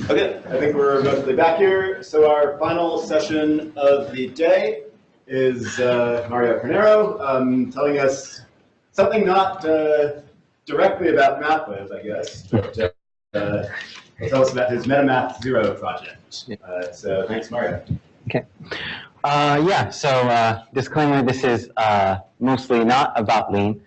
Okay, I think we're mostly back here. So our final session of the day is Mario Carneiro telling us something not directly about MathWiz, I guess, but he'll tell us about his Metamath Zero project. So thanks, Mario. Okay. Yeah, so disclaimer, this is mostly not about Lean.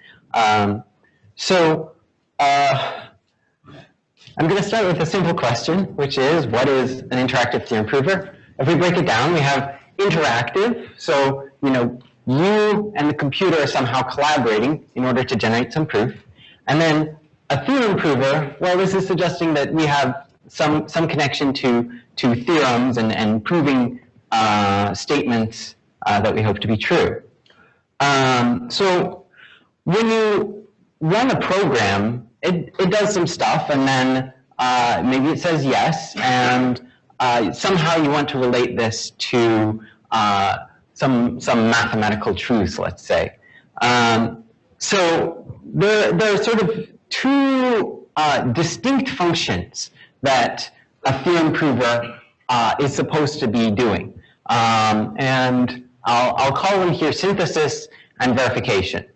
I'm going to start with a simple question, which is, what is an interactive theorem prover? If we break it down, we have interactive, so you and the computer are somehow collaborating in order to generate some proof. And then a theorem prover, well, this is suggesting that we have some connection to theorems and proving statements that we hope to be true. So when you run a program, it does some stuff, and then maybe it says yes, and somehow you want to relate this to some mathematical truths, let's say. So there are sort of two distinct functions that a theorem prover is supposed to be doing. And I'll call them here synthesis and verification.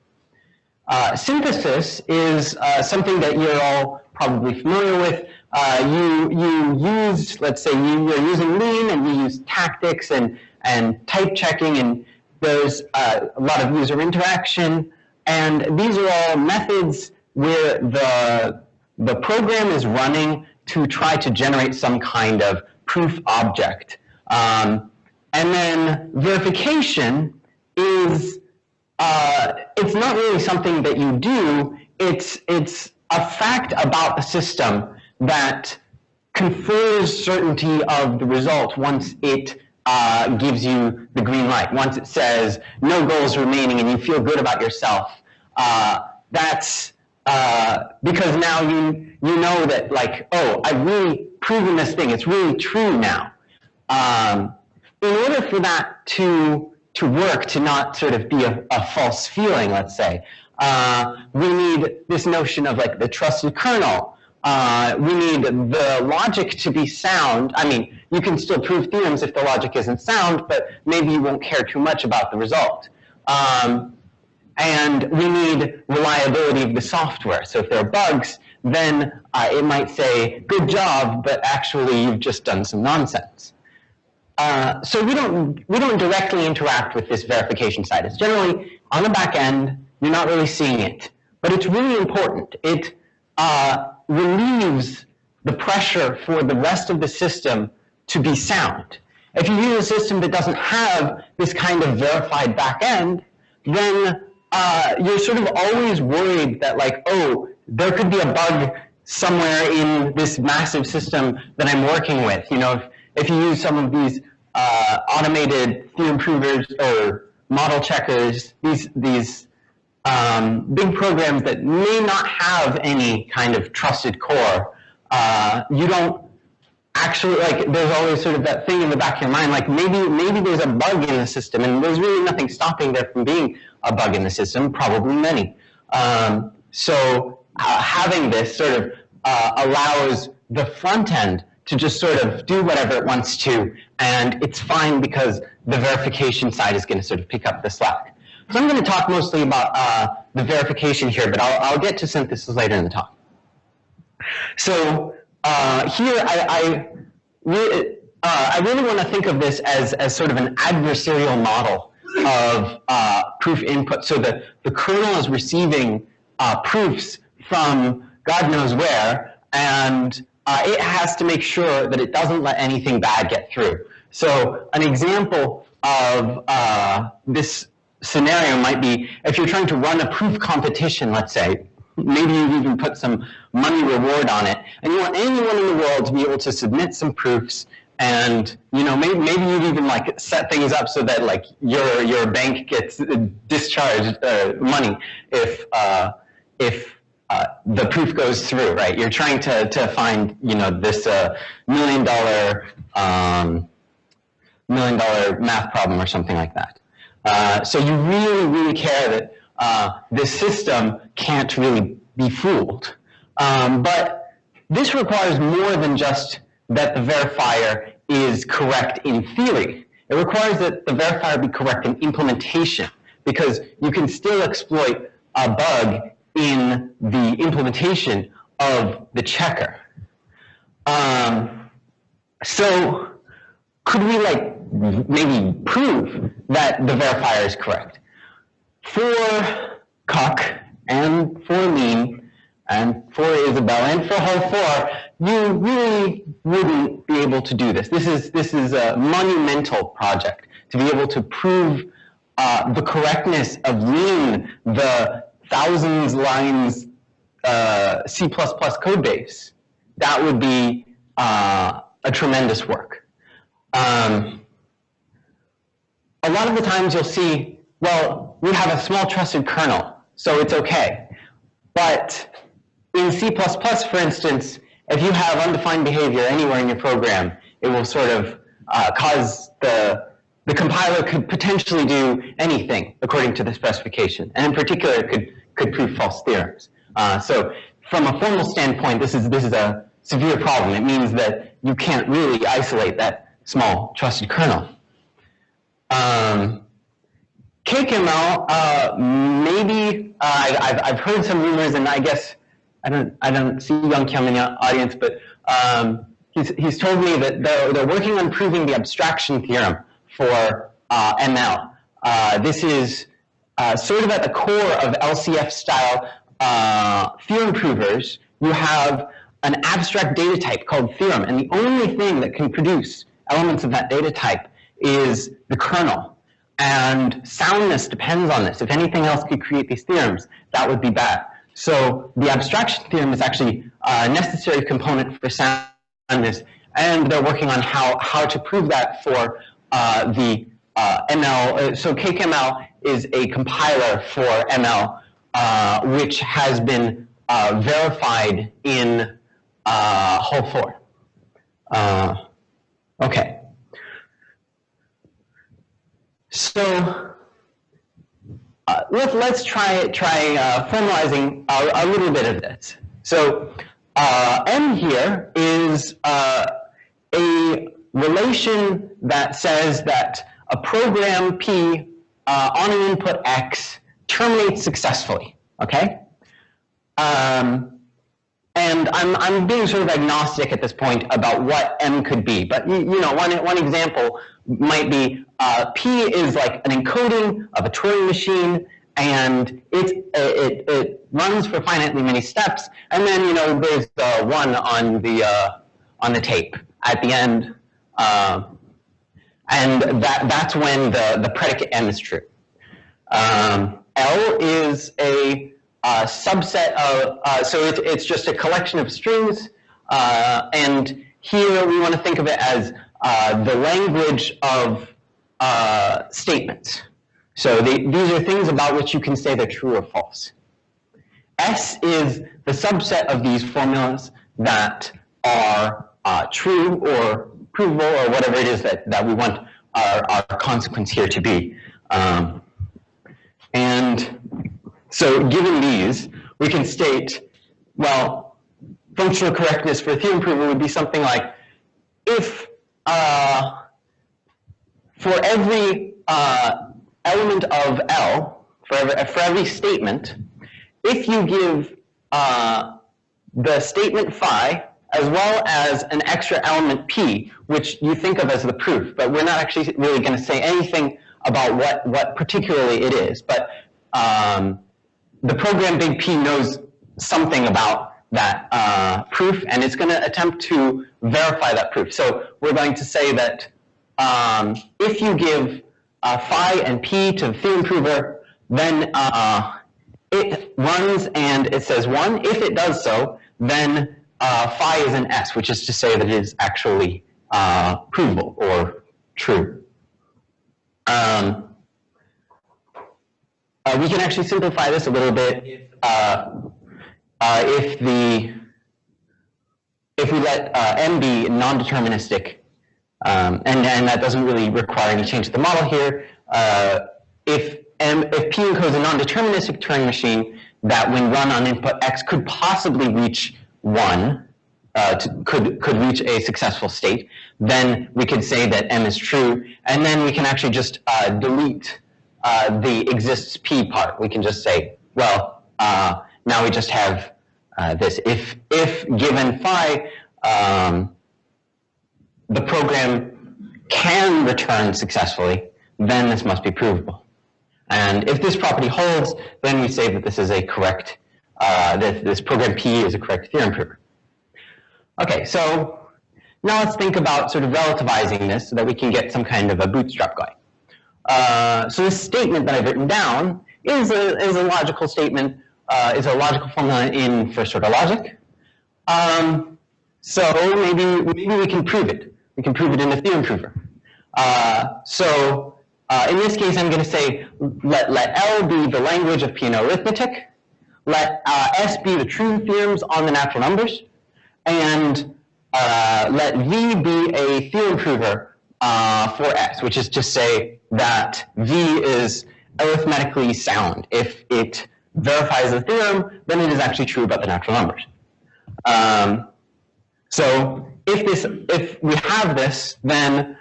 Synthesis is something that you're all probably familiar with. You use, let's say you're using Lean, and you use tactics and type checking, and there's a lot of user interaction, and these are all methods where the program is running to try to generate some kind of proof object. And then verification is it's not really something that you do. It's a fact about the system that confers certainty of the result once it gives you the green light. Once it says no goals remaining and you feel good about yourself, that's because now you know that, like, oh, I've really proven this thing. It's really true now. In order for that to work, to not sort of be a false feeling, let's say, we need this notion of like the trusted kernel. We need the logic to be sound. I mean, you can still prove theorems if the logic isn't sound, but maybe you won't care too much about the result. And we need reliability of the software. So if there are bugs, then it might say, good job, but actually you've just done some nonsense. So we don't directly interact with this verification side. It's generally on the back end. You're not really seeing it, but it's really important. It relieves the pressure for the rest of the system to be sound. If you use a system that doesn't have this kind of verified back end, then you're sort of always worried that, like, oh, there could be a bug somewhere in this massive system that I'm working with. If you use some of these automated theorem provers or model checkers, these big programs that may not have any kind of trusted core, you don't actually, like, there's always sort of that thing in the back of your mind, like maybe there's a bug in the system, and there's really nothing stopping there from being a bug in the system, probably many. So having this sort of allows the front end to just sort of do whatever it wants to, and it's fine because the verification side is going to sort of pick up the slack. So I'm going to talk mostly about the verification here, but I'll get to synthesis later in the talk. So here I really want to think of this as sort of an adversarial model of proof input. So the kernel is receiving proofs from God knows where, and it has to make sure that it doesn't let anything bad get through. So an example of this scenario might be if you're trying to run a proof competition, let's say. Maybe you've even put some money reward on it, and you want anyone in the world to be able to submit some proofs, and maybe you've even like set things up so that like your bank gets discharged money if the proof goes through, right? You're trying to find this $1 million math problem or something like that. So you really care that this system can't really be fooled. But this requires more than just that the verifier is correct in theory. It requires that the verifier be correct in implementation, because you can still exploit a bug in the implementation of the checker. So could we maybe prove that the verifier is correct? For Cuck and for Lean and for Isabel and for Hull 4, you really wouldn't be able to do this. This is a monumental project to be able to prove the correctness of Lean, the thousands lines C++ code base. That would be a tremendous work. A lot of the times you'll see, well, we have a small trusted kernel, so it's okay. But in C++, for instance, if you have undefined behavior anywhere in your program, it will sort of cause the compiler could potentially do anything according to the specification. And in particular, it could prove false theorems. So from a formal standpoint, this is a severe problem. It means that you can't really isolate that small trusted kernel. KKML, maybe I've heard some rumors, and I guess I don't see Young Kim in the audience, but he's told me that they're working on proving the abstraction theorem for ML. This is sort of at the core of LCF style theorem provers. You have an abstract data type called theorem, and the only thing that can produce elements of that data type is the kernel. And soundness depends on this. If anything else could create these theorems, that would be bad. So the abstraction theorem is actually a necessary component for soundness, and they're working on how to prove that for the ML. So KKML is a compiler for ML, which has been verified in Hull 4. Okay. So let's try formalizing a little bit of this. So M here is a relation that says that a program P on an input X terminates successfully. Okay. And I'm being sort of agnostic at this point about what M could be, but you know, one example might be P is like an encoding of a Turing machine, and it runs for finitely many steps, and then there's the 1 on the tape at the end, and that's when the predicate M is true. L is a subset of, so it's just a collection of strings, and here we want to think of it as the language of statements. So these are things about which you can say they're true or false. S is the subset of these formulas that are true or provable, or whatever it is that we want our consequence here to be. And so given these, we can state, well, functional correctness for a theorem prover would be something like, if for every element of L, for every statement, if you give the statement phi as well as an extra element p, which you think of as the proof, but we're not actually really going to say anything about what particularly it is, but the program big P knows something about that proof, and it's going to attempt to verify that proof. So we're going to say that if you give phi and p to the theorem prover, then it runs and it says 1. If it does so, then phi is an S, which is to say that it is actually provable or true. We can actually simplify this a little bit if we let M be non-deterministic, and that doesn't really require any change to the model here. If P encodes a non-deterministic Turing machine that when run on input X could possibly reach 1, could reach a successful state, then we could say that M is true, and then we can actually just delete the exists P part. We can just say, well, now we just have this. If given phi, the program can return successfully, then this must be provable. And if this property holds, then we say that this is a correct, this program P is a correct theorem prover. Okay, so now let's think about sort of relativizing this so that we can get some kind of a bootstrap going. So this statement that I've written down is a logical statement, is a logical formula in first order logic. So maybe we can prove it. We can prove it in a theorem prover. In this case, I'm going to say let L be the language of P&O arithmetic, let S be the true theorems on the natural numbers, and let V be a theorem prover for S, which is to say that V is arithmetically sound. If it verifies the theorem, then it is actually true about the natural numbers. So if we have this, then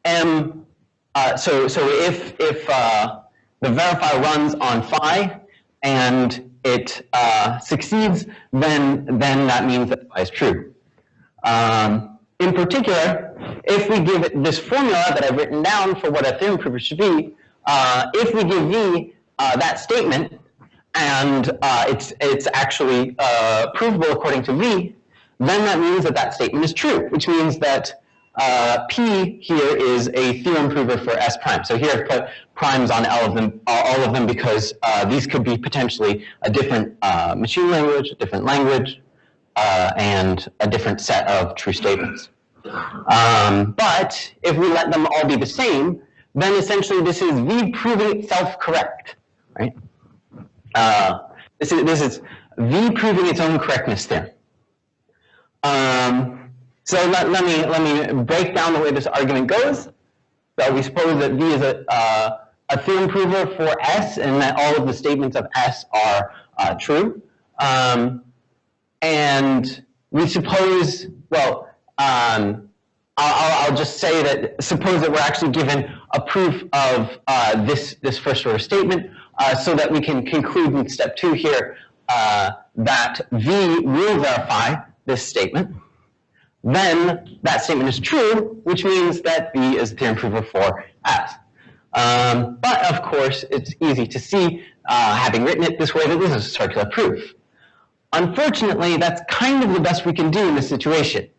if the verifier runs on phi and it succeeds, then that means that phi is true. In particular, if we give it this formula that I've written down for what a theorem prover should be, if we give V that statement and it's actually provable according to V, then that means that that statement is true, which means that P here is a theorem prover for S prime. So here I've put primes on all of them because these could be potentially a different machine language, a different language, and a different set of true statements. But if we let them all be the same, then essentially this is V proving itself correct, right? This is V proving its own correctness theorem. So let me break down the way this argument goes. So we suppose that V is a theorem prover for S, and that all of the statements of S are true. And we suppose, well, I'll just say that suppose that we're actually given a proof of this first order statement, so that we can conclude in step 2 here that V will verify this statement. Then that statement is true, which means that V is a theorem prover for S. But of course, it's easy to see, having written it this way, that this is a circular proof. Unfortunately, that's kind of the best we can do in this situation.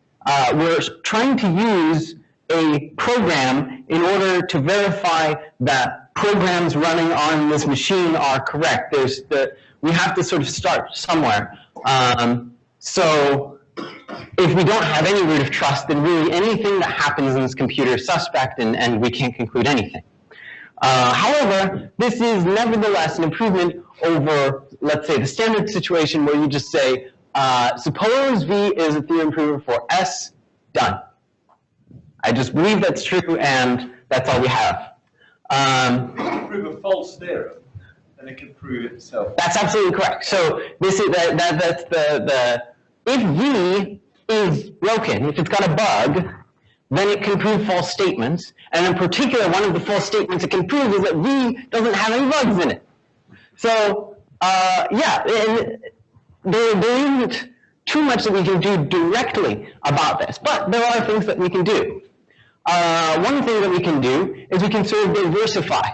We're trying to use a program in order to verify that programs running on this machine are correct. We have to sort of start somewhere. So if we don't have any root of trust, then really anything that happens in this computer is suspect, and we can't conclude anything. However, this is nevertheless an improvement over, let's say, the standard situation where you just say, suppose V is a theorem prover for S, done. I just believe that's true, and that's all we have. Prove a false theorem, and it can prove it itself. That's absolutely correct. So this is that's the if V is broken, if it's got a bug, then it can prove false statements. And in particular, one of the false statements it can prove is that V doesn't have any bugs in it. So yeah, there isn't too much that we can do directly about this, but there are things that we can do. One thing that we can do is we can sort of diversify.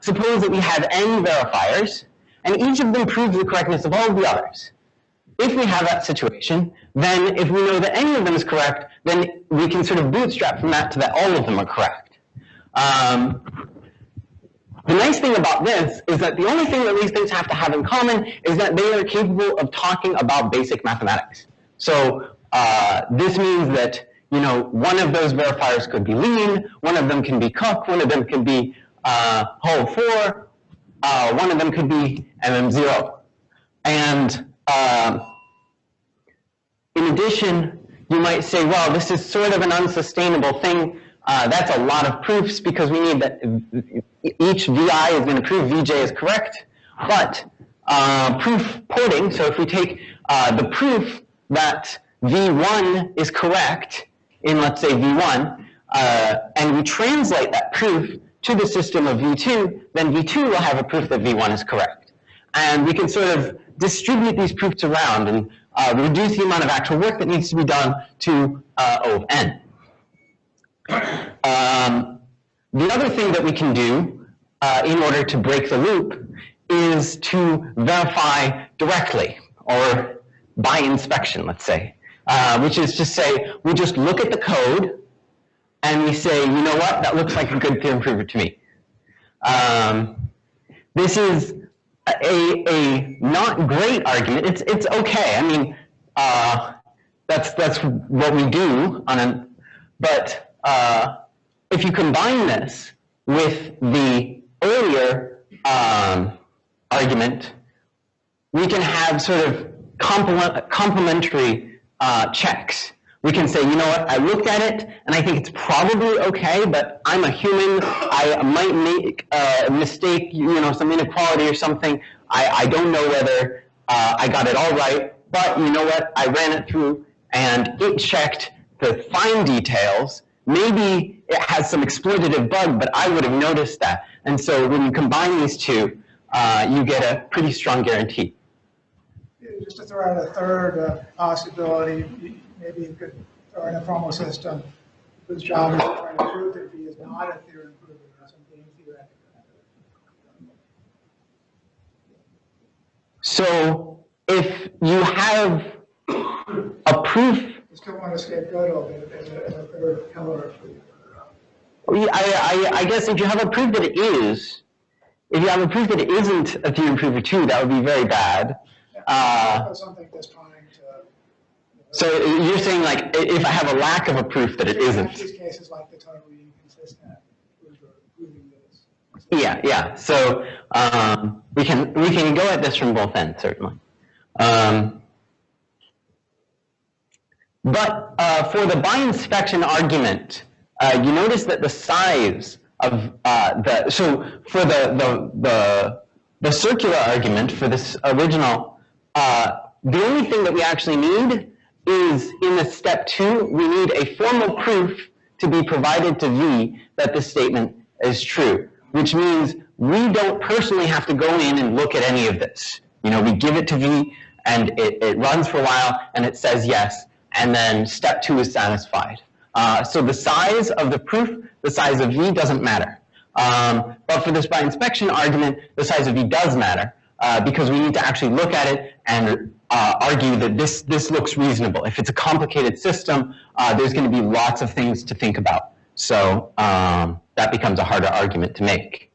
Suppose that we have n verifiers, and each of them proves the correctness of all of the others. If we have that situation, then if we know that any of them is correct, then we can sort of bootstrap from that to that all of them are correct. The nice thing about this is that the only thing that these things have to have in common is that they are capable of talking about basic mathematics. So this means that, you know, one of those verifiers could be lean, one of them can be Cook, one of them can be whole 4, one of them could be MM0. And in addition, you might say, well, this is sort of an unsustainable thing. That's a lot of proofs because we need that each VI is going to prove VJ is correct. But proof porting, so if we take the proof that V1 is correct in, let's say, V1, and we translate that proof to the system of V2, then V2 will have a proof that V1 is correct. And we can sort of distribute these proofs around and reduce the amount of actual work that needs to be done to O of n. The other thing that we can do in order to break the loop is to verify directly, or by inspection, let's say, which is to say we just look at the code and we say, you know what, that looks like a good theorem prover to me. This is a not great argument. It's okay. I mean, that's what we do on an, but if you combine this with the earlier argument, we can have sort of complementary checks. We can say, you know what, I looked at it and I think it's probably okay, but I'm a human, I might make a mistake, you know, some inequality or something. I don't know whether I got it all right, but you know what, I ran it through and it checked the fine details. Maybe it has some exploitative bug, but I would have noticed that. And so when you combine these two, you get a pretty strong guarantee. Just to throw out a third possibility, maybe you could throw in a formal system whose job is to try to prove that V is not a theorem prover, or something theoretical. So if you have a proof, You still want to scapegoat of it as a third pillar for you. I guess if you have a proof that it is, if you have a proof that it isn't a theorem prover too, that would be very bad. Something that's trying to. So you're saying, like, if I have a lack of a proof that it isn't. These cases like the totally inconsistent proving this. Yeah. So we can go at this from both ends, certainly. But for the by inspection argument, you notice that the size of so for the circular argument for this original, the only thing that we actually need is in the step 2, we need a formal proof to be provided to V that the statement is true, which means we don't personally have to go in and look at any of this. You know, we give it to V and it runs for a while and it says yes, and then step 2 is satisfied. So the size of the proof, the size of V doesn't matter. But for this by inspection argument, the size of V does matter because we need to actually look at it and argue that this looks reasonable. If it's a complicated system, there's going to be lots of things to think about. So that becomes a harder argument to make.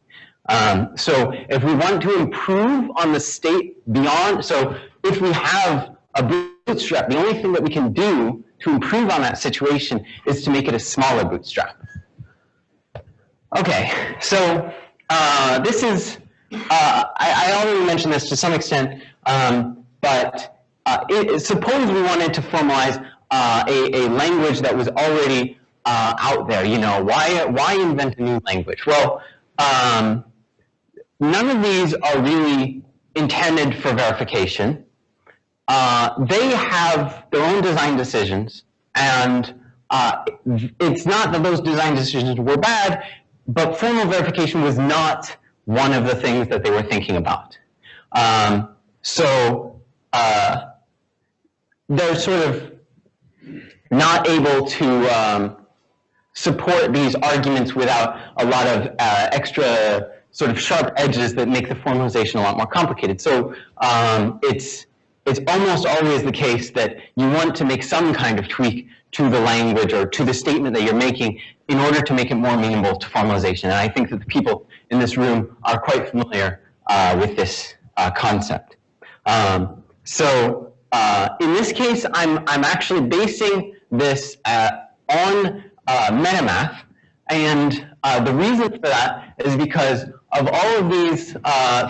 So if we want to improve on the state beyond, so if we have a bootstrap, the only thing that we can do to improve on that situation is to make it a smaller bootstrap. Okay, so this is, I already mentioned this to some extent, but suppose we wanted to formalize a language that was already out there. You know, why invent a new language? Well, none of these are really intended for verification. They have their own design decisions, and it's not that those design decisions were bad, but formal verification was not one of the things that they were thinking about. So they're sort of not able to support these arguments without a lot of extra sort of sharp edges that make the formalization a lot more complicated. So it's almost always the case that you want to make some kind of tweak to the language or to the statement that you're making in order to make it more amenable to formalization. And I think that the people in this room are quite familiar with this concept. So in this case, I'm actually basing this on Metamath, and the reason for that is because of all of these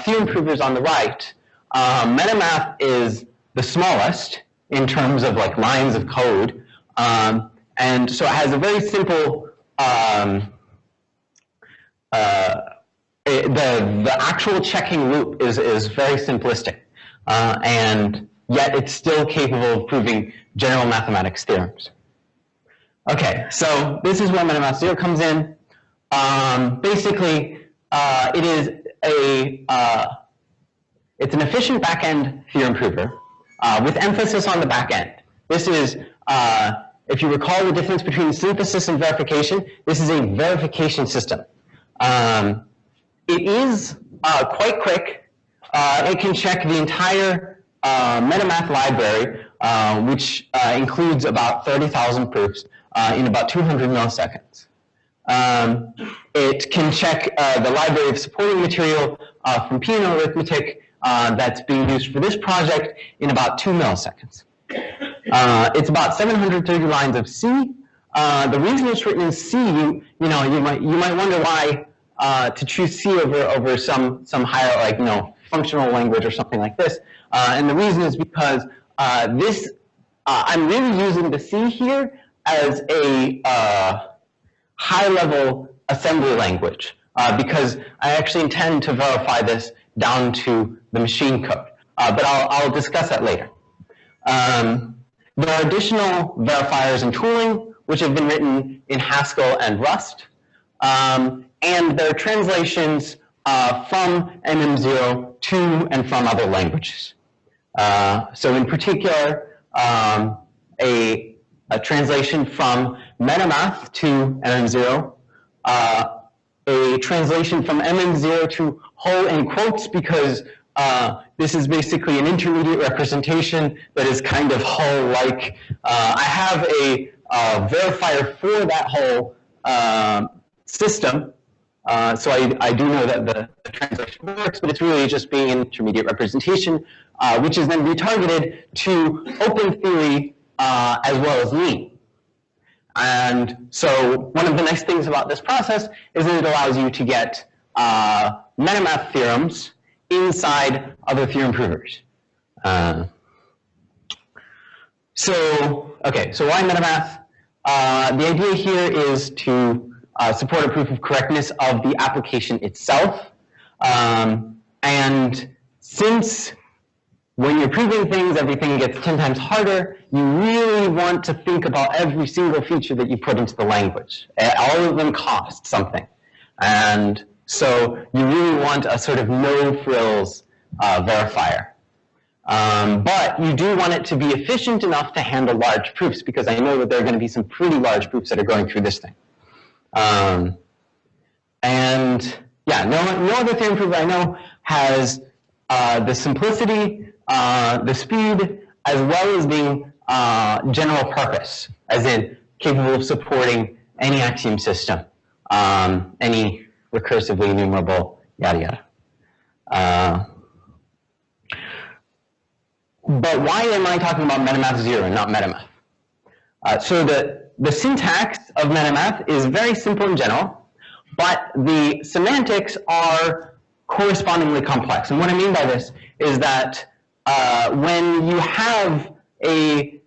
theorem provers on the right, Metamath is the smallest in terms of like lines of code, and so it has a very simple, the actual checking loop is very simplistic, and yet it's still capable of proving general mathematics theorems. Okay, so this is where Metamath Zero comes in. Basically, it is it's an efficient back-end theorem prover with emphasis on the back-end. This is, if you recall the difference between synthesis and verification, this is a verification system. It is quite quick. It can check the entire Metamath library, which includes about 30,000 proofs in about 200 milliseconds. It can check the library of supporting material from P&O arithmetic that's being used for this project in about 2 milliseconds. It's about 730 lines of C. The reason it's written in C, you might wonder why to choose C over some higher, like, functional language or something like this. And the reason is because I'm really using the C here as a high-level assembly language because I actually intend to verify this down to the machine code. But I'll discuss that later. There are additional verifiers and tooling which have been written in Haskell and Rust. And there are translations from MM0 to and from other languages. So in particular, a translation from Metamath to MM0, a translation from MM0 to whole in quotes because this is basically an intermediate representation that is kind of whole-like. I have a verifier for that whole system, so I do know that the translation works, but it's really just being an intermediate representation, which is then retargeted to open theory as well as lean. And so one of the nice things about this process is that it allows you to get Metamath theorems inside other theorem provers. So why Metamath? The idea here is to support a proof of correctness of the application itself. And since when you're proving things, everything gets 10 times harder, you really want to think about every single feature that you put into the language. All of them cost something. And so you really want a sort of no-frills verifier. But you do want it to be efficient enough to handle large proofs, because I know that there are going to be some pretty large proofs that are going through this thing. And yeah, no other theorem prover I know has the simplicity, the speed, as well as being general purpose, as in capable of supporting any axiom system, any recursively enumerable, yada yada. But why am I talking about Metamath Zero and not Metamath? So the syntax of Metamath is very simple in general, but the semantics are correspondingly complex. And what I mean by this is that when you have a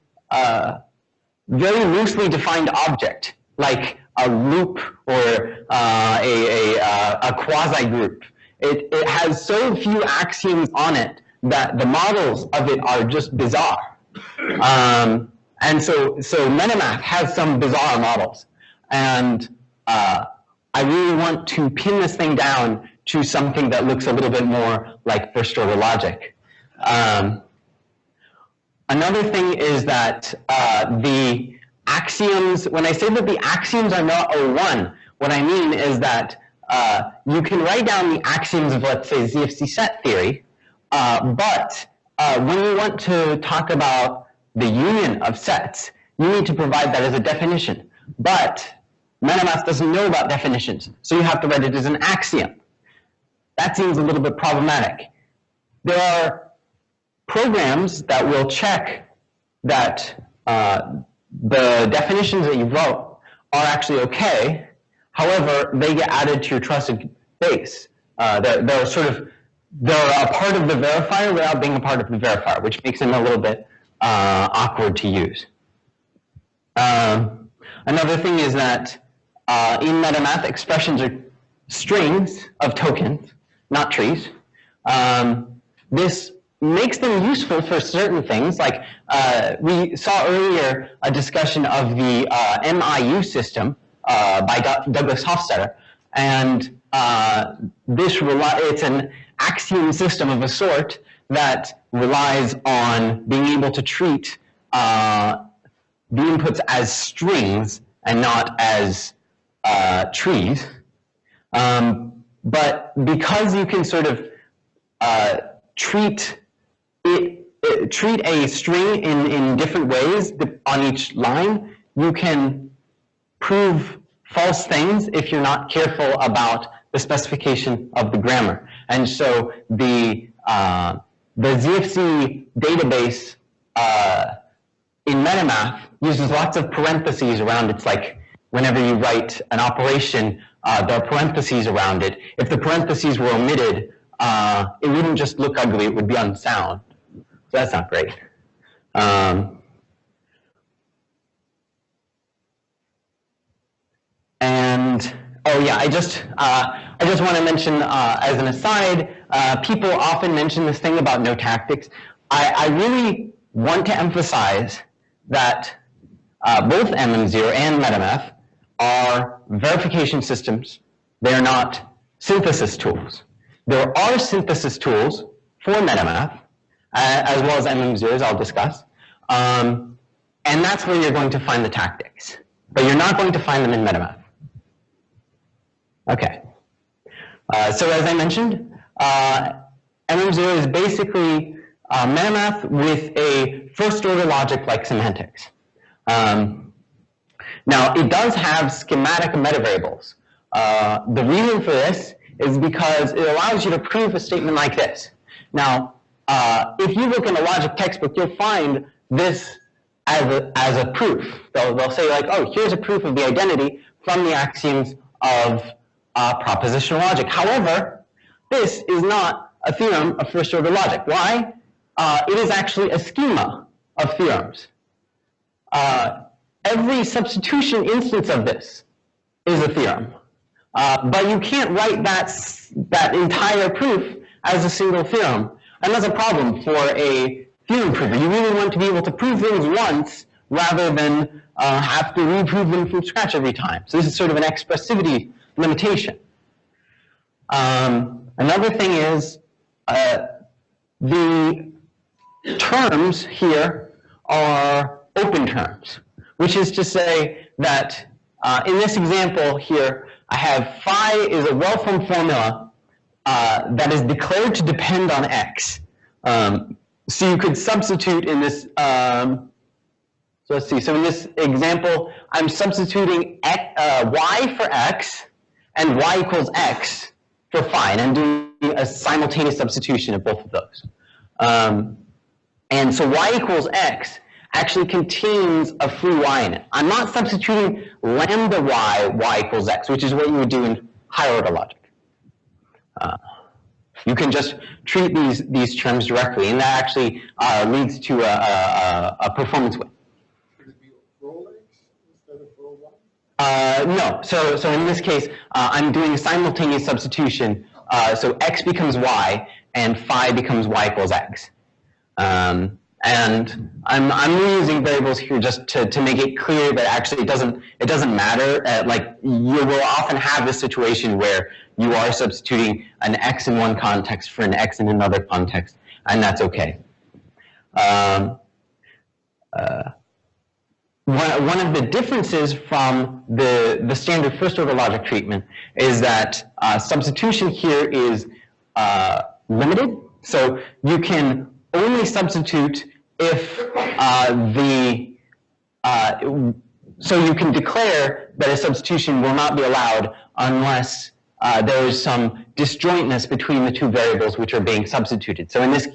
very loosely defined object, like a loop or a quasi-group, it has so few axioms on it that the models of it are just bizarre. And so Metamath has some bizarre models. And I really want to pin this thing down to something that looks a little bit more like first-order logic. Another thing is that the axioms, when I say that the axioms are not O1, what I mean is that you can write down the axioms of, let's say, ZFC set theory, but when you want to talk about the union of sets, you need to provide that as a definition. But Metamath doesn't know about definitions, so you have to write it as an axiom. That seems a little bit problematic. There are programs that will check that the definitions that you wrote are actually okay. However, they get added to your trusted base. They're a part of the verifier without being a part of the verifier, which makes them a little bit awkward to use. Another thing is that in Metamath, expressions are strings of tokens, not trees. This makes them useful for certain things. Like we saw earlier a discussion of the MIU system by Douglas Hofstadter, and it's an axiom system of a sort that relies on being able to treat the inputs as strings and not as trees. But because you can sort of treat a string in different ways on each line, you can prove false things if you're not careful about the specification of the grammar. And so the ZFC database in Metamath uses lots of parentheses around it. It's like whenever you write an operation, there are parentheses around it. If the parentheses were omitted, it wouldn't just look ugly, it would be unsound. So that's not great. And oh yeah, I just want to mention as an aside, people often mention this thing about no tactics. I really want to emphasize that both MM0 and Metamath are verification systems. They are not synthesis tools. There are synthesis tools for Metamath, as well as MM0, as I'll discuss. And that's where you're going to find the tactics. But you're not going to find them in Metamath. Okay. So as I mentioned, MM0 is basically Metamath with a first-order logic like semantics. Now, it does have schematic metavariables. The reason for this is because it allows you to prove a statement like this. Now, if you look in a logic textbook, you'll find this as a proof. They'll say like, oh, here's a proof of the identity from the axioms of propositional logic. However, this is not a theorem of first-order logic. Why? It is actually a schema of theorems. Every substitution instance of this is a theorem. But you can't write that entire proof as a single theorem. And that's a problem for a theorem prover. You really want to be able to prove things once rather than have to reprove them from scratch every time. So this is sort of an expressivity limitation. Another thing is the terms here are open terms, which is to say that in this example here, I have phi is a well-formed formula that is declared to depend on x. So you could substitute in this, so let's see, so in this example, I'm substituting y for x and y equals x for phi, and I'm doing a simultaneous substitution of both of those. And so y equals x actually contains a free y in it. I'm not substituting lambda y equals x, which is what you would do in higher order logic. You can just treat these terms directly, and that actually leads to a performance win. Should it be roll x instead of roll y? No. So in this case, I'm doing a simultaneous substitution. So x becomes y, and phi becomes y equals x. And I'm reusing variables here just to make it clear that actually it doesn't matter. Like you will often have this situation where you are substituting an x in one context for an x in another context, and that's okay. One of the differences from the standard first order logic treatment is that substitution here is limited. So you can only substitute if so you can declare that a substitution will not be allowed unless there is some disjointness between the two variables which are being substituted. So in this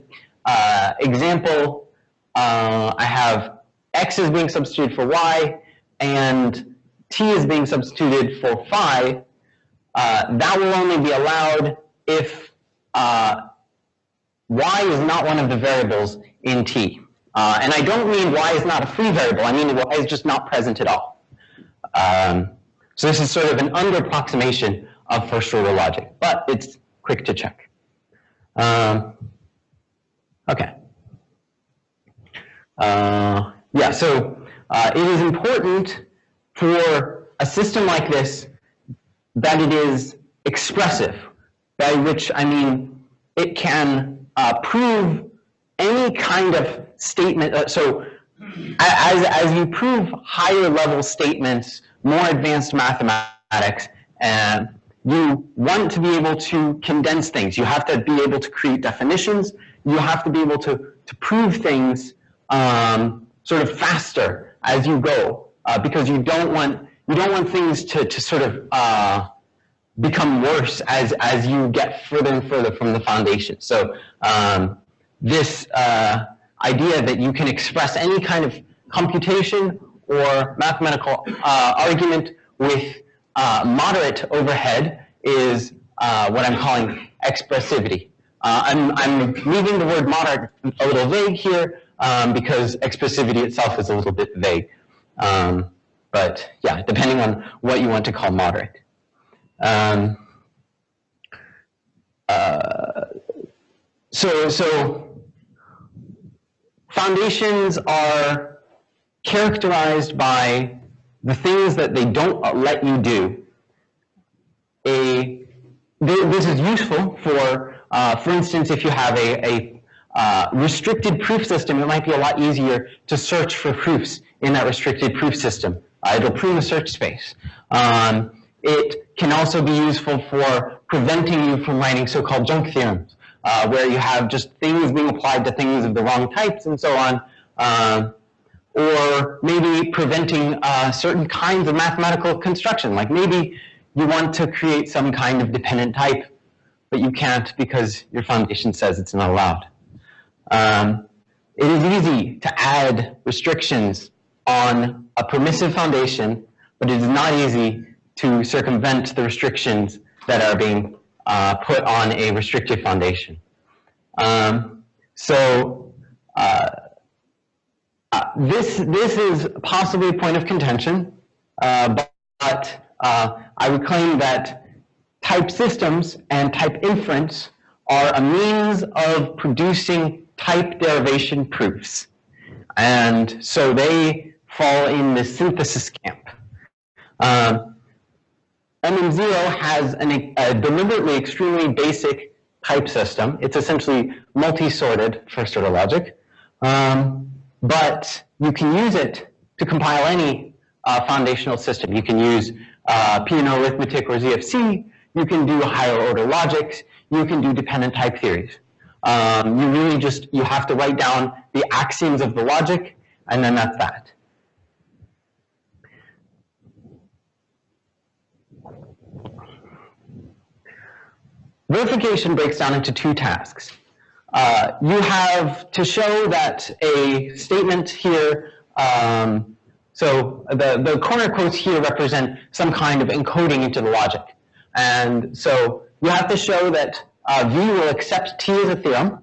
example, I have x is being substituted for y, and t is being substituted for phi. That will only be allowed if y is not one of the variables in t. And I don't mean y is not a free variable, I mean y is just not present at all. So this is sort of an under-approximation of first-order logic, but it's quick to check. Okay. Yeah, so it is important for a system like this that it is expressive, by which I mean it can prove any kind of statement. So as you prove higher level statements, more advanced mathematics, you want to be able to condense things. You have to be able to create definitions. You have to be able to prove things sort of faster as you go, because you don't want things to sort of become worse as you get further and further from the foundation. So this idea that you can express any kind of computation or mathematical argument with moderate overhead is what I'm calling expressivity. I'm leaving the word moderate a little vague here because expressivity itself is a little bit vague. But yeah, depending on what you want to call moderate. So foundations are characterized by the things that they don't let you do. This is useful for instance, if you have a restricted proof system, it might be a lot easier to search for proofs in that restricted proof system. It'll prove a search space. It can also be useful for preventing you from writing so-called junk theorems, where you have just things being applied to things of the wrong types and so on, or maybe preventing certain kinds of mathematical construction. Like maybe you want to create some kind of dependent type, but you can't because your foundation says it's not allowed. It is easy to add restrictions on a permissive foundation, but it is not easy to circumvent the restrictions that are being put on a restricted foundation. This is possibly a point of contention, but I would claim that type systems and type inference are a means of producing type derivation proofs. And so they fall in the synthesis camp. MM0 has a deliberately extremely basic type system. It's essentially multi-sorted first-order logic. But you can use it to compile any foundational system. You can use P&O arithmetic or ZFC. You can do higher order logics. You can do dependent type theories. You have to write down the axioms of the logic, and then that's that. Verification breaks down into two tasks. You have to show that a statement here, so the corner quotes here represent some kind of encoding into the logic. And so you have to show that V will accept T as a theorem.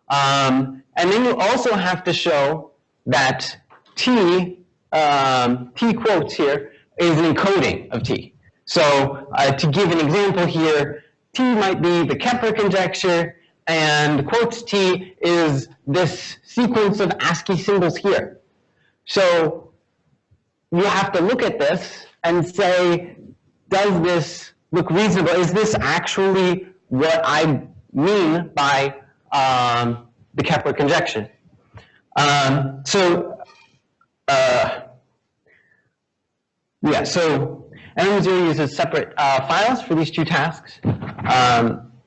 And then you also have to show that T quotes here is an encoding of T. So to give an example here, T might be the Kepler conjecture, and quotes T is this sequence of ASCII symbols here. So you have to look at this and say, does this look reasonable? Is this actually what I mean by the Kepler conjecture? So MM0 uses separate files for these two tasks.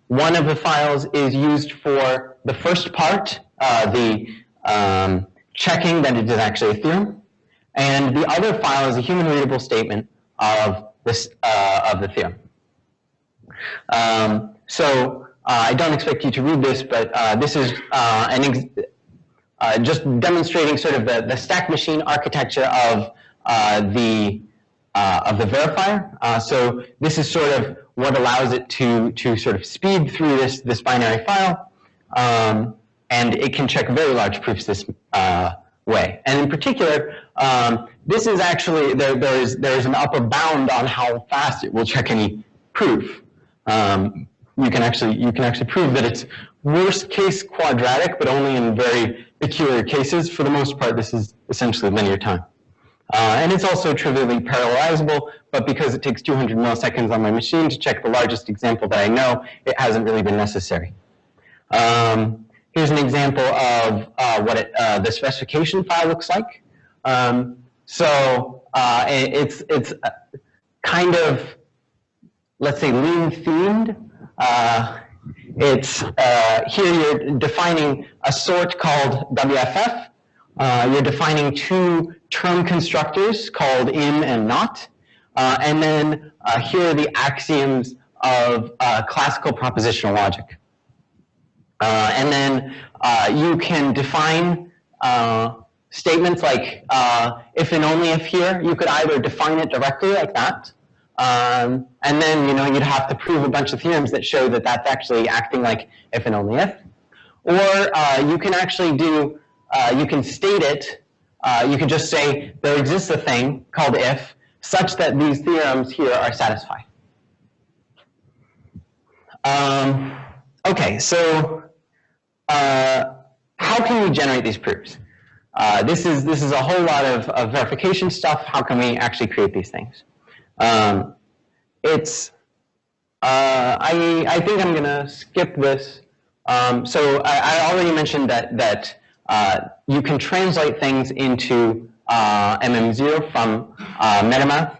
One of the files is used for the first part, checking that it is actually a theorem, and the other file is a human readable statement of this of the theorem. I don't expect you to read this, but this is just demonstrating sort of the stack machine architecture of the verifier. So this is sort of what allows it to sort of speed through this binary file, and it can check very large proofs this way. And in particular, this is actually there's an upper bound on how fast it will check any proof. you can actually prove that it's worst case quadratic, but only in very peculiar cases. For the most part, this is essentially linear time. And it's also trivially parallelizable, but because it takes 200 milliseconds on my machine to check the largest example that I know, it hasn't really been necessary. Here's an example of what the specification file looks like. It's kind of, let's say, lean themed. Here you're defining a sort called WFF. You're defining two term constructors called in and not. And then here are the axioms of classical propositional logic. And then you can define statements like if and only if here. You could either define it directly like that, and then you'd have to prove a bunch of theorems that show that that's actually acting like if and only if. Or you can actually do, you can state it, you can just say there exists a thing called if such that these theorems here are satisfied. Okay, so how can we generate these proofs? This is a whole lot of verification stuff. How can we actually create these things? I think I'm going to skip this. So I already mentioned that you can translate things into MM0 from Metamath.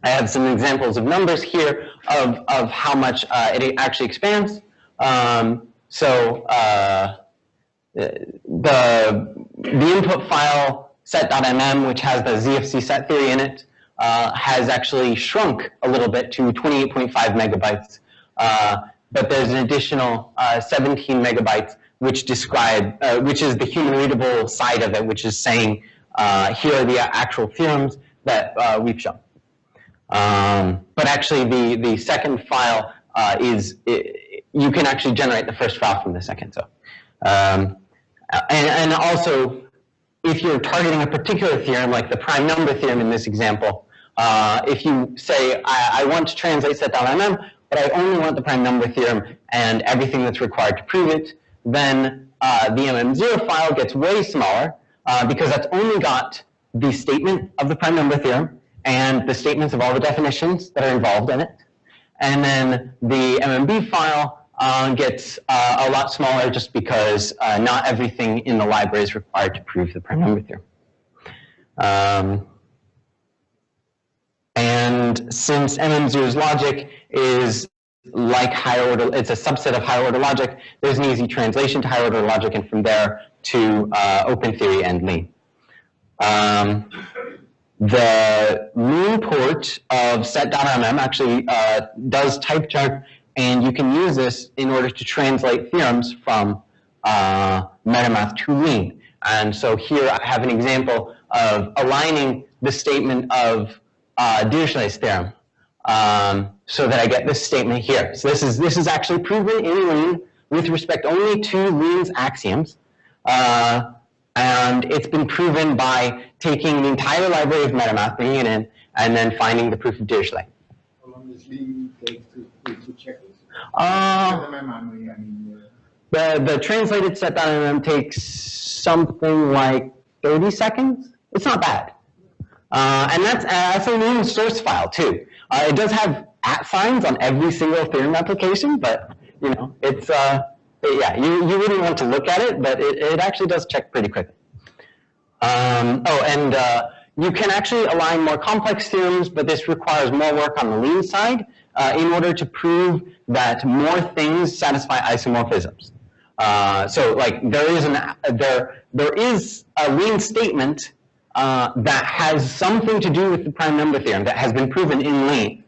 I have some examples of numbers here of how much it actually expands. The input file set.mm, which has the ZFC set theory in it, has actually shrunk a little bit to 28.5 megabytes. But there's an additional 17 megabytes which describe, which is the human readable side of it, which is saying here are the actual theorems that we've shown. But actually the second file you can actually generate the first file from the second. So, and also, if you're targeting a particular theorem, like the prime number theorem in this example, if you say, I want to translate set.mm, but I only want the prime number theorem and everything that's required to prove it, then the MM0 file gets way smaller because that's only got the statement of the prime number theorem and the statements of all the definitions that are involved in it. And then the MMB file gets a lot smaller just because not everything in the library is required to prove the prime number theorem. And since MM0's logic is like higher order, it's a subset of higher order logic, there's an easy translation to higher order logic, and from there to open theory and lean. The lean port of set.mm actually does type check, and you can use this in order to translate theorems from Metamath to lean. And so here I have an example of aligning the statement of Dirichlet's theorem so that I get this statement here. So this is actually proven in lean with respect only to lean's axioms. And it's been proven by taking the entire library of Metamath, bringing it in, and then finding the proof of Dirichlet. How long does lean take to check this? The translated set.mm takes something like 30 seconds. It's not bad. And that's a lean source file too. It does have @ on every single theorem application, but it's yeah, you wouldn't want to look at it, but it actually does check pretty quickly. You can actually align more complex theorems, but this requires more work on the lean side in order to prove that more things satisfy isomorphisms. So like there is a lean statement that has something to do with the prime number theorem that has been proven in lean.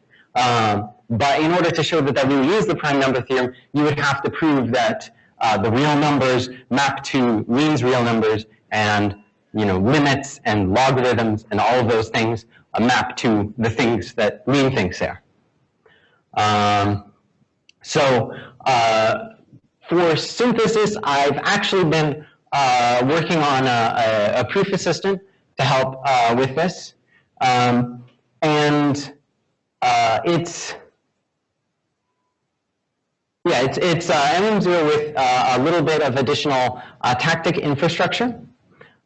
But in order to show that that really is the prime number theorem, you would have to prove that the real numbers map to lean's real numbers, and limits and logarithms and all of those things map to the things that lean thinks they are. For synthesis, I've actually been working on a proof assistant to help with this, Yeah, it's MM0 with a little bit of additional tactic infrastructure.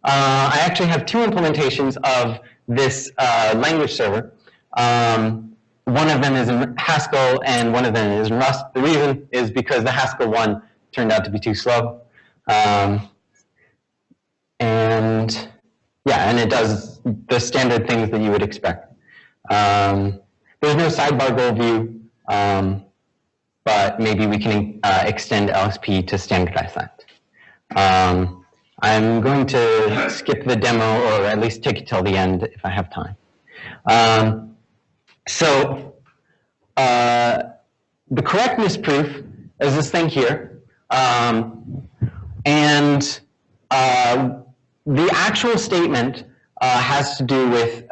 I actually have two implementations of this language server. One of them is in Haskell and one of them is in Rust. The reason is because the Haskell one turned out to be too slow. And yeah, and it does the standard things that you would expect. There's no sidebar goal view, but maybe we can extend LSP to standardize that. I'm going to skip the demo, or at least take it till the end if I have time. So the correctness proof is this thing here, and the actual statement has to do with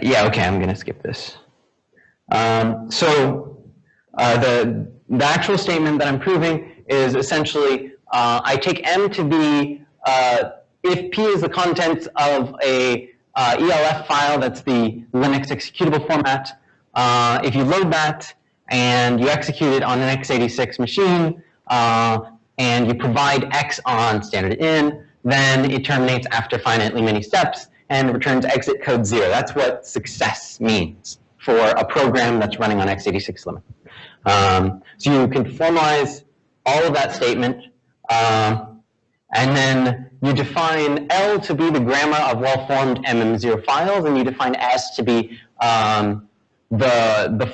yeah, okay, I'm going to skip this. So the actual statement that I'm proving is essentially I take M to be if P is the contents of a ELF file, that's the Linux executable format. If you load that and you execute it on an x86 machine and you provide X on standard in, then it terminates after finitely many steps and returns exit code 0. That's what success means for a program that's running on x86 limit. So you can formalize all of that statement, and then you define L to be the grammar of well-formed MM0 files, and you define S to be the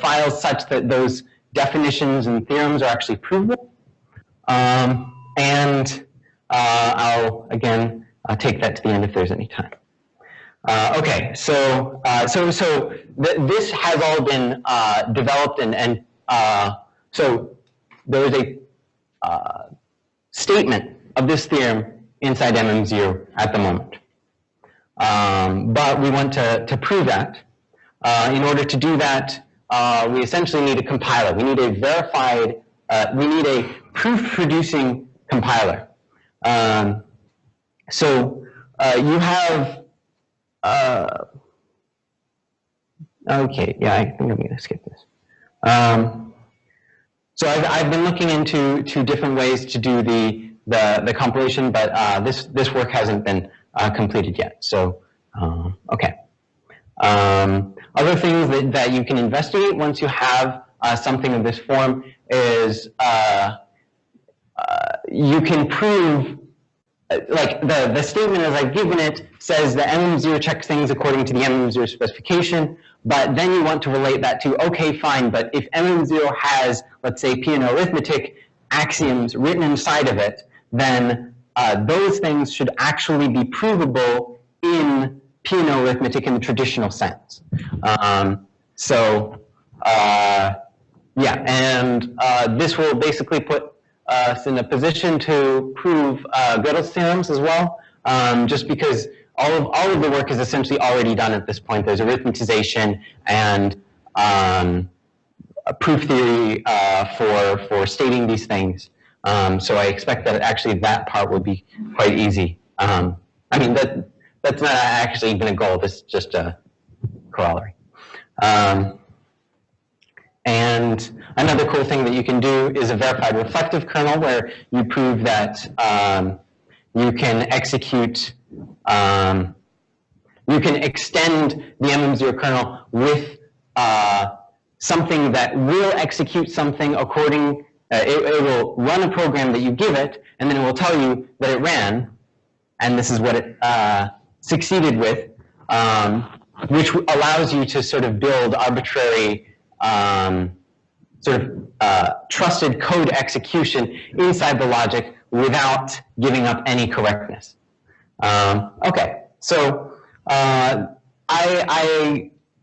files such that those definitions and theorems are actually provable. And I'll, again, take that to the end if there's any time. Okay, so this has all been developed, and so there is a statement of this theorem inside MM0 at the moment. But we want to prove that. In order to do that, we essentially need a compiler. We need a verified, we need a proof-producing compiler. So you have, okay, yeah, I think I'm going to skip this. So I've been looking into different ways to do the compilation, but this work hasn't been completed yet. So okay. Other things that you can investigate once you have something of this form is you can prove, like the statement as I've given it says that MM0 checks things according to the MM0 specification, but then you want to relate that to, okay, fine, but if MM0 has, let's say, P&O arithmetic axioms written inside of it, then those things should actually be provable in P&O arithmetic in the traditional sense. Yeah, and this will basically put us in a position to prove Gödel's theorems as well, just because all of the work is essentially already done at this point. There's arithmetization and a proof theory for stating these things. So I expect that actually that part will be quite easy. I mean, that's not actually even a goal. This is just a corollary. And another cool thing that you can do is a verified reflective kernel, where you prove that you can execute, you can extend the MM0 kernel with something that will execute something according, it will run a program that you give it, and then it will tell you that it ran, and this is what it succeeded with, which allows you to sort of build arbitrary trusted code execution inside the logic without giving up any correctness. Okay, so I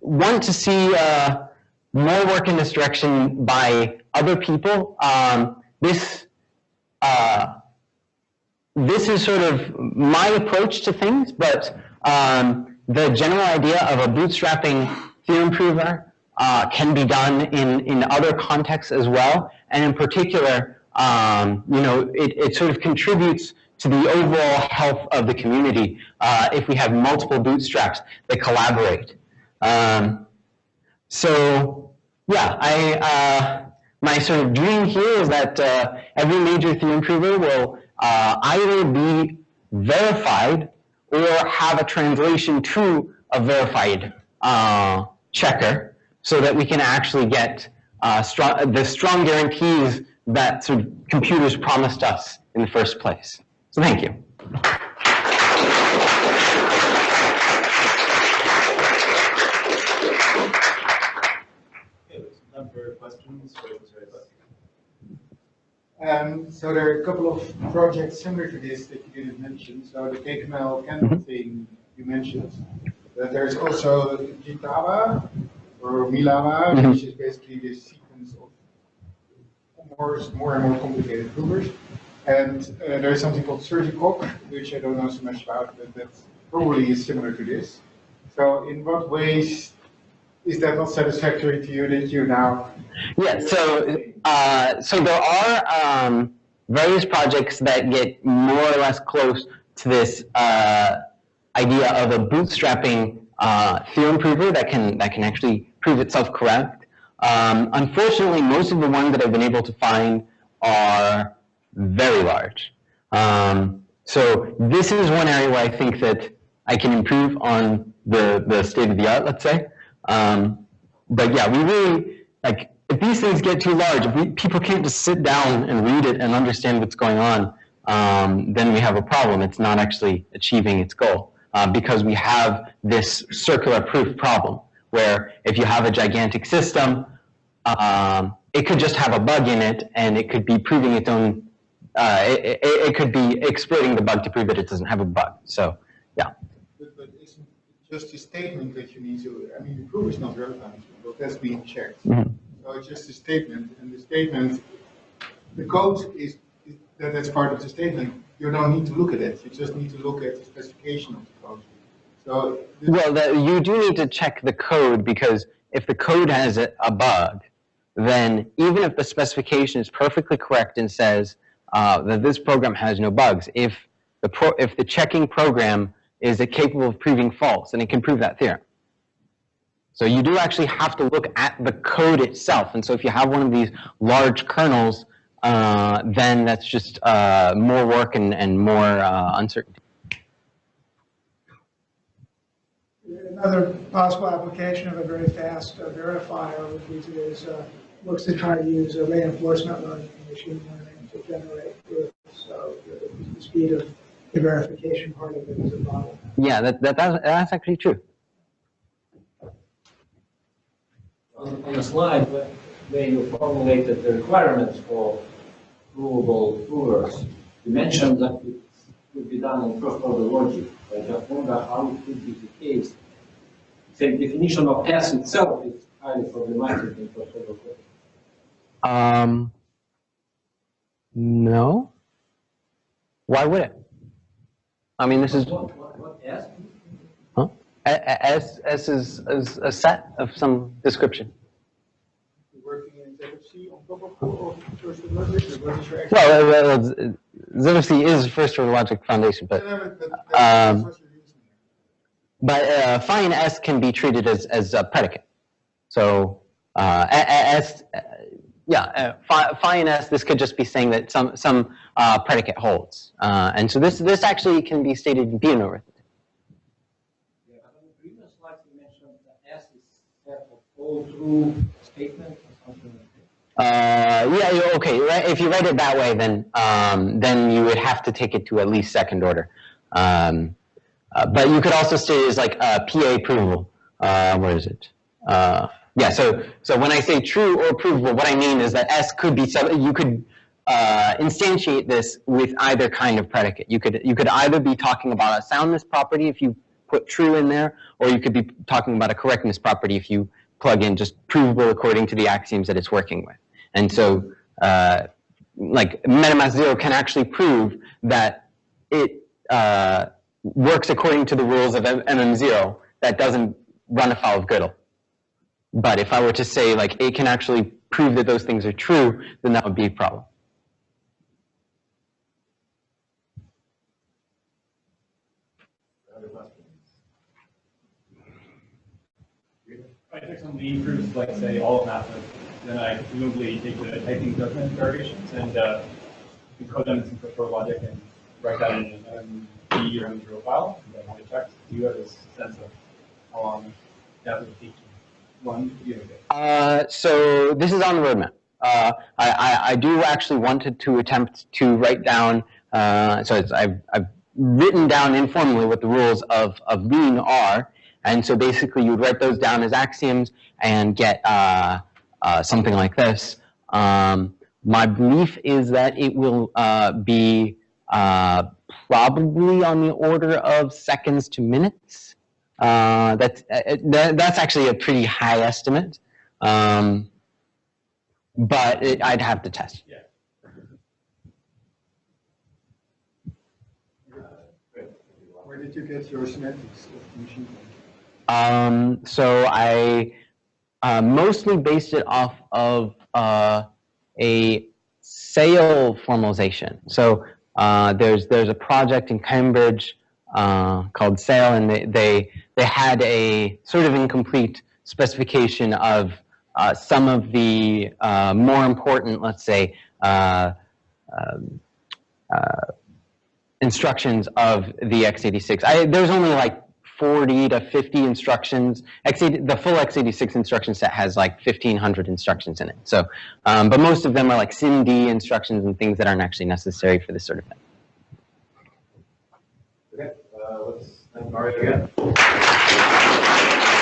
want to see more work in this direction by other people. This is sort of my approach to things, but the general idea of a bootstrapping theorem prover can be done in other contexts as well, and in particular, you know, it sort of contributes to the overall health of the community if we have multiple bootstraps that collaborate. So Yeah, my sort of dream here is that every major theorem prover will either be verified or have a translation to a verified checker, so that we can actually get the strong guarantees that sort of computers promised us in the first place. So thank you. Time for questions. So there are a couple of projects similar to this that you didn't mention. So the KML candle thing you mentioned. But there's also Jitava or Milava, which is basically this sequence of more and more complicated provers. And there's something called Surgicock, which I don't know so much about, but that probably is similar to this. So in what ways is that not satisfactory to you that you now? Yeah, so there are various projects that get more or less close to this idea of a bootstrapping theorem prover that can actually prove itself correct. Unfortunately, most of the ones that I've been able to find are very large. So this is one area where I think that I can improve on the state of the art, let's say. But yeah, we really, like, if these things get too large, if people can't just sit down and read it and understand what's going on, then we have a problem. It's not actually achieving its goal, because we have this circular proof problem, where if you have a gigantic system, it could just have a bug in it, and it could be proving its own, it could be exploiting the bug to prove that it doesn't have a bug. So, yeah. But isn't just a statement that you need to, I mean, the proof is not relevant, but that's being checked. So it's just a statement, and the statement, the code is that's part of the statement. You don't need to look at it. You just need to look at the specification of the code. So well, you do need to check the code, because if the code has a bug, then even if the specification is perfectly correct and says that this program has no bugs, if the checking program is capable of proving false, then it can prove that theorem. So you do actually have to look at the code itself. And so if you have one of these large kernels, then that's just more work and more uncertainty. Another possible application of a very fast verifier would be looks to try to use reinforcement learning and machine learning to generate proofs. So the speed of the verification part of it is a problem. Yeah, that's actually true. On the slide where you formulated the requirements for provable provers, you mentioned that it could be done in first-order logic. I just wonder how it could be the case. The definition of S itself is highly problematic in first-order logic. No. Why would it? I mean, this is. What S? Huh? S is a set of some description. working in ZFC on top of first-order logic, or what is your Well, ZFC is first-order logic foundation, but that's what you're using. but phi and S can be treated as a predicate. So S, phi and S, this could just be saying that some predicate holds, and so this actually can be stated in Peano arithmetic. Yeah, but on the previous slide you mentioned that S is set of all true statements or something like that. Yeah, okay. Right. If you write it that way, then you would have to take it to at least second order. But you could also state it as like PA provable. Where is it? Yeah. So when I say true or provable, what I mean is that S could be you could instantiate this with either kind of predicate. You could either be talking about a soundness property if you put true in there, or you could be talking about a correctness property if you plug in just provable according to the axioms that it's working with. And so, like Metamath Zero can actually prove that it works according to the rules of MM0 that doesn't run afoul of Gödel. But if I were to say like it can actually prove that those things are true, then that would be a problem. I took some lean proofs, like say all of math, then I presumably take the typing judgment variations and encode them in some crypto logic and write that in an E or M0 file, and then want to check. Do you have a sense of how long that would take? One unit. So this is on the roadmap. I do actually wanted to attempt to write down, I've written down informally what the rules of lean are, and so basically you would write those down as axioms and get something like this. My belief is that it will be probably on the order of seconds to minutes. That's actually a pretty high estimate, but I'd have to test. Yeah. Where did you get your semantics of machine learning? So I mostly based it off of a SAIL formalization. So there's a project in Cambridge called SAIL, and they had a sort of incomplete specification of some of the more important, let's say, instructions of the x86. There's only like 40 to 50 instructions. The full x86 instruction set has like 1,500 instructions in it. So, but most of them are like SIMD instructions and things that aren't actually necessary for this sort of thing. Okay, let's thank Mario again.